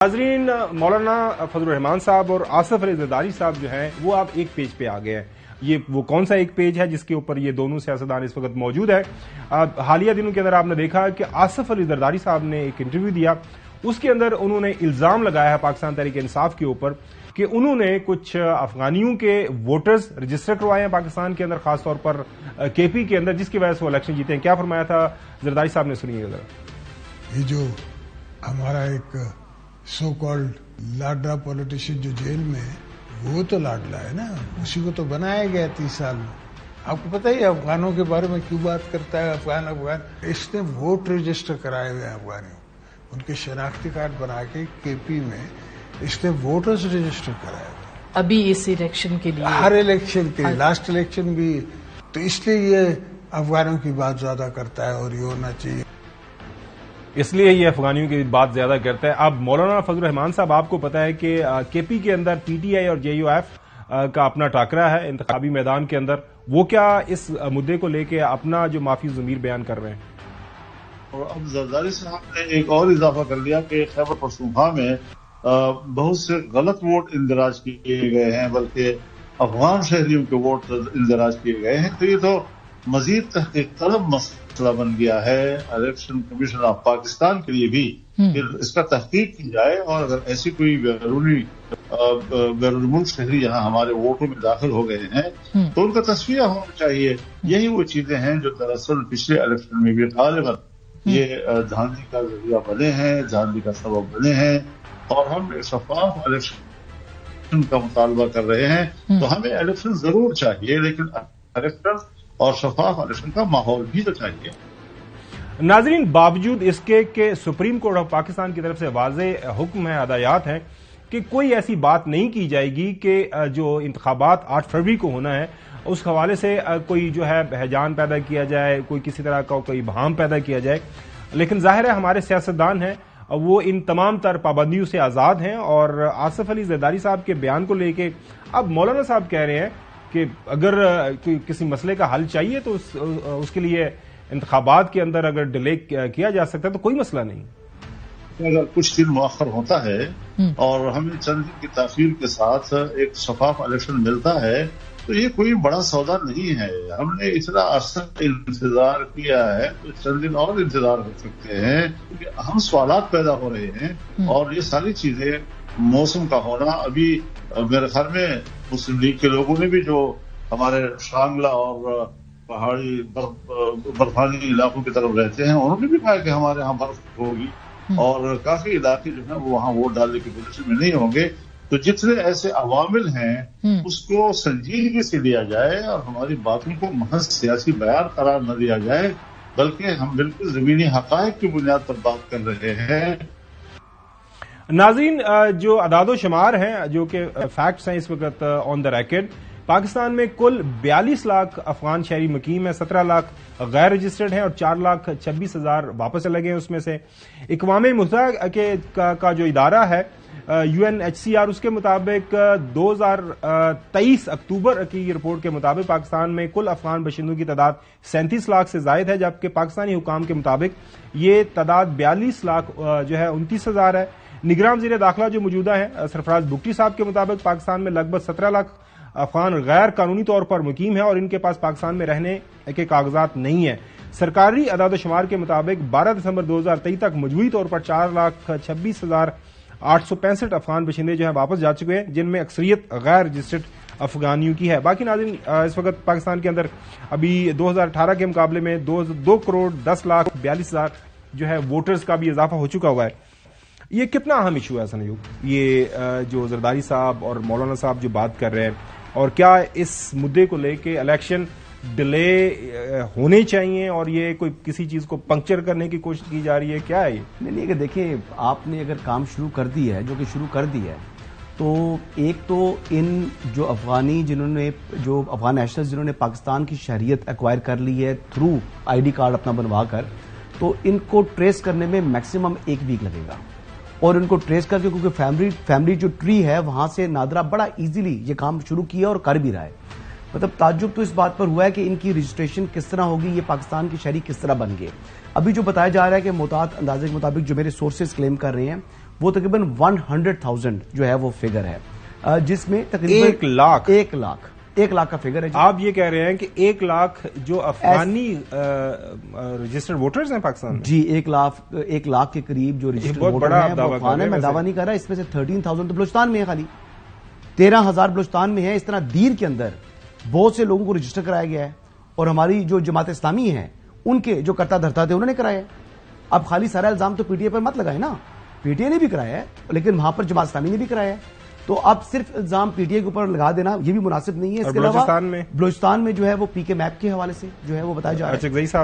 नाज़रीन, मौलाना फजल रहमान साहब और आसिफ अली जरदारी साहब जो हैं वो आप एक पेज पे आ गए हैं। ये वो कौन सा एक पेज है जिसके ऊपर ये दोनों सियासतदान इस वक्त मौजूद है? हालिया दिनों के अंदर आपने देखा कि आसिफ अली जरदारी साहब ने एक इंटरव्यू दिया, उसके अंदर उन्होंने इल्जाम लगाया है पाकिस्तान तहरीक इंसाफ के ऊपर कि उन्होंने कुछ अफगानियों के वोटर्स रजिस्टर करवाए हैं पाकिस्तान के अंदर, खासतौर पर केपी के अंदर, जिसकी वजह से वो इलेक्शन जीते हैं। क्या फरमाया था जरदारी साहब ने, सुनिएगा जरा। ये जो हमारा एक सो कॉल्ड लाडला पॉलिटिशियन जो जेल में है, वो तो लाडला है ना, उसी को तो बनाया गया 30 साल में। आपको पता ही अफगानों के बारे में क्यों बात करता है अफगान। इसने वोट रजिस्टर कराए हुए हैं अफगानियों, उनके शनाख्ती कार्ड बना के केपी में इसने वोटर्स रजिस्टर कराए हुए अभी इस इलेक्शन के लिए, हर इलेक्शन के लिए, लास्ट इलेक्शन भी। तो इसलिए ये अफगानों की बात ज्यादा करता है और ये होना चाहिए, इसलिए ये अफगानियों की बात ज्यादा करता है। अब मौलाना फजल रहमान साहब, आपको पता है कि केपी के अंदर पीटीआई और जेयूएफ का अपना टाकरा है इंतखाबी मैदान के अंदर, वो क्या इस मुद्दे को लेके अपना जो माफी ज़मीर बयान कर रहे हैं? और अब जरदारी साहब ने एक और इजाफा कर लिया कि खैबर पख्तूनख्वा में बहुत से गलत वोट इंदराज किए गए हैं, बल्कि अफगान शहरियों के वोट इंदराज किए गए हैं। तो ये तो मजीद तहकीक तलब मसला बन गया है इलेक्शन कमीशन ऑफ पाकिस्तान के लिए भी, फिर इसका तहकीक की जाए, और अगर ऐसी कोई बैरून मुल्क शहरी यहाँ हमारे वोटों में दाखिल हो गए हैं तो उनका तस्वीर होना चाहिए। यही वो चीजें हैं जो दरअसल पिछले इलेक्शन में भी गालिबन ये धांधली का जरिया बने हैं, धांधली का सबब बने हैं, और हम शफाफ इलेक्शन का मुतालबा कर रहे हैं। तो हमें इलेक्शन जरूर चाहिए, लेकिन इलेक्शन और शफाफ इलेक्शन का माहौल भी तो चाहिए। नाजरीन, बावजूद इसके कि सुप्रीम कोर्ट ऑफ पाकिस्तान की तरफ से वाज़ेह हुक्म है, हदायत हैं कि कोई ऐसी बात नहीं की जाएगी कि जो इंतखाबात 8 फरवरी को होना है उस हवाले से कोई जो है बहजान पैदा किया जाए, कोई किसी तरह का कोई बहाम पैदा किया जाए। लेकिन जाहिर है हमारे सियासतदान हैं वो इन तमाम तर पाबंदियों से आज़ाद हैं, और आसिफ अली जरदारी साहब के बयान को लेके अब मौलाना साहब कह रहे हैं कि अगर किसी मसले का हल चाहिए तो उसके लिए इंतखाबात के अंदर अगर डिले किया जा सकता है तो कोई मसला नहीं। अगर कुछ दिन मुअख्खर होता है और हमें चंद दिन की ताखीर के साथ एक शफाफ इलेक्शन मिलता है तो ये कोई बड़ा सौदा नहीं है। हमने इतना अरसा इंतजार किया है, तो चंद दिन और इंतजार कर सकते हैं, क्योंकि हम सवालात पैदा हो रहे हैं। और ये सारी चीजें, मौसम का होना, अभी मेरे ख्याल में मुस्लिम लीग के लोगों ने भी जो हमारे शांगला और पहाड़ी बर्फानी इलाकों की तरफ रहते हैं, उन्होंने भी कहा कि हमारे यहाँ बर्फ होगी और काफी इलाके जो है वो वहाँ वोट डालने की पोजीशन में नहीं होंगे। तो जितने ऐसे अवामिल हैं उसको संजीदगी से लिया जाए और हमारी बातों को महज सियासी बयान करार न दिया जाए, बल्कि हम बिल्कुल जमीनी हकायक की बुनियाद पर बात कर रहे हैं। नाज़रीन, जो अदादो शुमार हैं, जो कि फैक्ट्स हैं इस वक्त ऑन द रिकॉर्ड, पाकिस्तान में कुल 42 लाख अफगान शहरी मुकीम है, 17 लाख गैर रजिस्टर्ड हैं और 4,26,000 वापस चले गए। उसमें से इक़वाम मुत्तहिदा का जो इदारा है UNHCR, उसके मुताबिक 2023 अक्टूबर की रिपोर्ट के मुताबिक पाकिस्तान में कुल अफगान बशिंदों की तादाद 37 लाख से जायद है, जबकि पाकिस्तानी हुकाम के मुताबिक ये तादाद 42 लाख जो है 29,000 है। निगरान वज़ीर दाखिला जो मौजूदा है सरफराज बुगटी साहब के मुताबिक पाकिस्तान में लगभग 17 लाख अफगान गैर कानूनी तौर पर मुकीम है और इनके पास पाकिस्तान में रहने के कागजात नहीं है। सरकारी अदाद शुमार के मुताबिक 12 दिसंबर 2023 तक मजमूई तौर पर 4,26,865 अफगान बशिंदे जो है वापस जा चुके हैं, जिनमें अक्सरियत गैर रजिस्टर्ड अफगानियों की है। बाकी नाज़रीन, इस वक्त पाकिस्तान के अंदर अभी 2018 के मुकाबले में 2,10,42,000 जो है वोटर्स का भी इजाफा हो चुका हुआ है। ये कितना अहम इशू है संयोग, ये जो जरदारी साहब और मौलाना साहब जो बात कर रहे हैं, और क्या इस मुद्दे को लेके इलेक्शन डिले होने चाहिए और ये कोई किसी चीज को पंक्चर करने की कोशिश की जा रही है, क्या है ये? नहीं, कि देखिए, आपने अगर काम शुरू कर दी है, जो कि शुरू कर दी है, तो एक तो इन जो अफगान नेशनल्स जिन्होंने पाकिस्तान की शहरियत एक्वायर कर ली है थ्रू ID कार्ड अपना बनवा कर, तो इनको ट्रेस करने में मैक्सिमम 1 वीक लगेगा। और इनको ट्रेस करके, क्योंकि फैमिली जो ट्री है वहां से नादरा बड़ा इजीली ये काम शुरू किया और कर भी रहा है। मतलब ताज्जुब तो इस बात पर हुआ है कि इनकी रजिस्ट्रेशन किस तरह होगी, ये पाकिस्तान की शहरी किस तरह बन गए। अभी जो बताया जा रहा है कि मोहतात अंदाजे के मुताबिक जो मेरे सोर्सेज क्लेम कर रहे हैं وہ تقریباً 100,000 جو ہے وہ فگر ہے، جس میں تقریباً 1 لاکھ کا فگر ہے. آپ یہ کہہ رہے ہیں کہ 1 لاکھ جو افغانی رجسٹرڈ ووٹرز ہیں پاکستان میں؟ جی 1 لاکھ کے قریب جو رجسٹرڈ ووٹر ہیں وہ افغان ہیں. میں دعویٰ نہیں کر رہا، اس میں سے 13,000 تو بلوچستان میں ہے، خالی 13,000 بلوچستان میں ہے. اس طرح دیر کے اندر بہت سے لوگوں کو رجسٹر کرایا گیا ہے، اور ہماری جو جماعت اسلامی ہے ان کے جو کرتا دھرتا تھے انہوں نے کرایا ہے. اب خالی سارا الزام تو پی ٹی آئی پر مت لگائے نا، پی ٹی آئی نے بھی کرایا ہے لیکن وہاں پر جماعت اسلامی نے بھی کرایا ہے. تو اب صرف الزام پی ٹی آئی کے اوپر لگا دینا یہ بھی مناسب نہیں ہے. اس کے علاوہ بلوچستان میں جو ہے وہ پی کے میپ کے حوالے سے جو ہے وہ بتایا جا رہا ہے،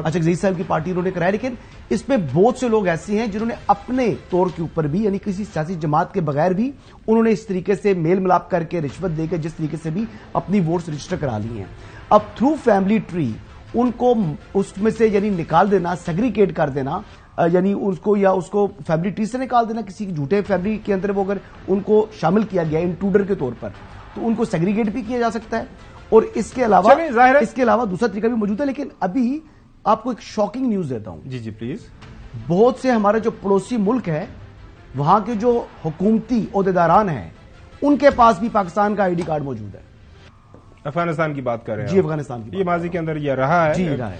اچکزئی صاحب کی پارٹی انہوں نے کرایا. لیکن اس میں بہت سے لوگ ایسے ہیں جنہوں نے اپنے طور کے اوپر بھی، یعنی کسی سیاسی جماعت کے بغیر بھی انہوں نے اس طریقے سے میل ملاپ کر کے رشوت دے کے جس طریقے سے بھی اپنی ووٹس رجسٹر کرا لی ہیں. اب تھرو فیملی ٹری ان کو اس میں سے یعنی نکال دینا، سیگریگیٹ کر دینا، یعنی اس کو یا اس کو فیملی ٹری سے نکال دینا، کسی جھوٹے فیملی کے اندر وہ اگر ان کو شامل کیا گیا انٹروڈر کے طور پر تو ان کو سیگریگیٹ بھی کیا جا سکتا ہے. اور اس کے علاوہ دوسرا طریقہ بھی موجود ہے. لیکن ابھی آپ کو ایک شاکنگ نیوز دیتا ہوں. جی پلیز. بہت سے ہمارے جو پڑوسی ملک ہے وہاں کے جو حکومتی عہدیداران ہیں ان کے پاس بھی پاکستان کا آئی ڈی کارڈ موجود ہے. افغانستان کی بات کر رہے ہیں جی افغانستان کی، یہ ماضی کے اندر یہ رہا ہے. جی رہا ہے.